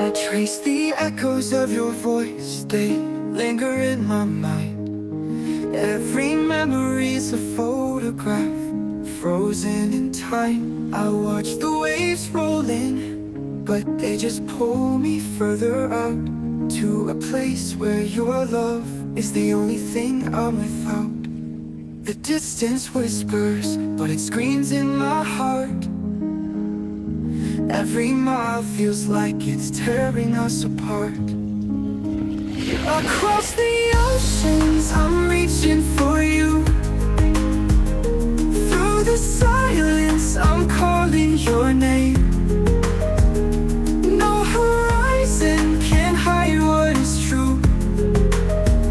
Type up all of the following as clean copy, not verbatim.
I trace the echoes of your voice, they linger in my mind. Every memory's a photograph, frozen in time. I watch the waves roll in, but they just pull me further out, to a place where your love is the only thing I'm without. The distance whispers, but it screams in my heart. Every mile feels like it's tearing us apart. Across the oceans, I'm reaching for you. Through the silence, I'm calling your name. No horizon can hide what is true.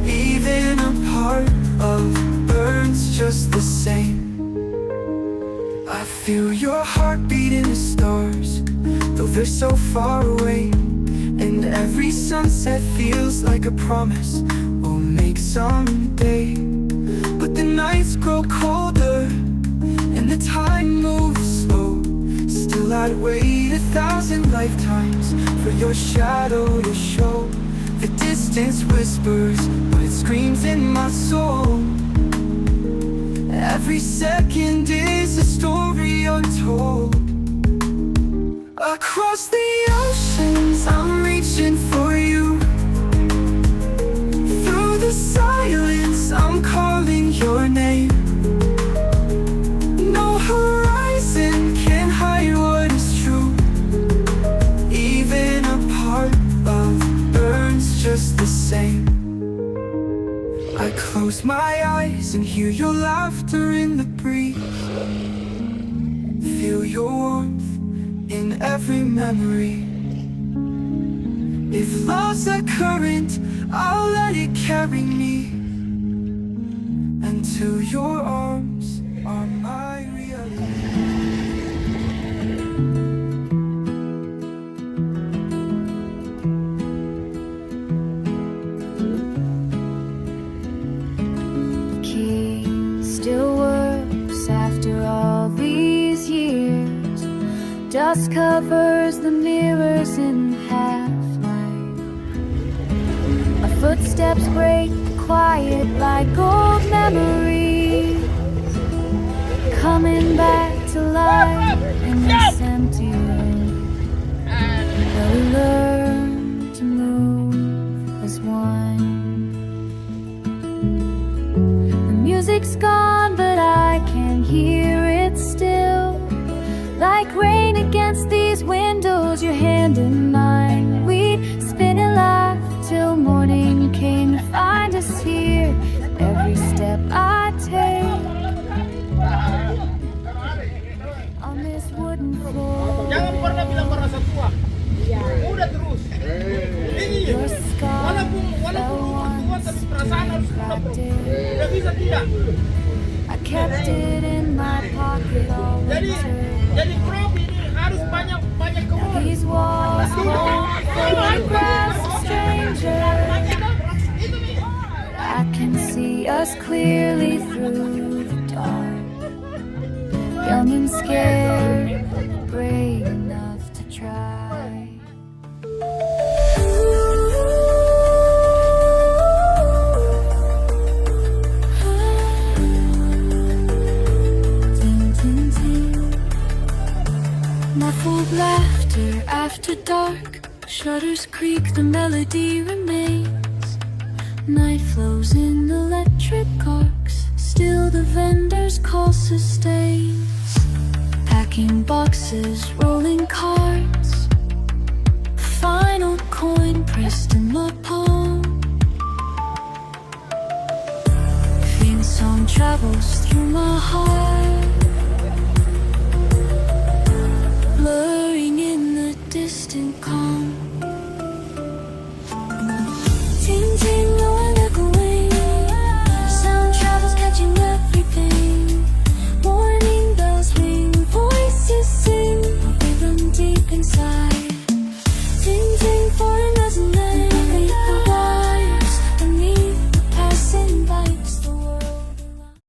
Even a part of burns just the same. I feel your heartbeat in the stars, though they're so far away. And every sunset feels like a promise we'll make someday. But the nights grow colder and the time moves slow. Still I'd wait 1,000 lifetimes for your shadow to show. The distance whispers, but it screams in my soul. Every second is a story untold. Across the oceans, I'm reaching for you. Through the silence, I'm calling your name. No horizon can hide what is true. Even a part of burns just the same. I close my eyes and hear your laughter in the breeze. Feel your warmth in every memory. If love's a current, I'll let it carry me until your arms are my reality. Still works after all these years. Dust covers the mirrors in half-light. Our footsteps break quiet like old memories, coming back to life in this empty room, where we learn to move as one. Music's gone, but I can hear it still. Like rain against these windows, your hand in mine. We'd spin and laugh till morning came to find us here. Every step I take on this wooden floor. Jangan pernah bilang merasa tua. Udah terus. Ini walaupun tua tapi perasaan harus tetap. Tidak bisa tidak. I kept it in my pocket all Jadi prof ini harus banyak kebun. these walls hold photographs of strangers. I can see us clearly through the dark. Young and scared, brave enough to try. Muffled laughter after dark, shutters creak, the melody remains. Night flows in electric arcs, still the vendors call sustains. Packing boxes, rolling carts, final coin pressed in my palm. Faint song travels through my heart.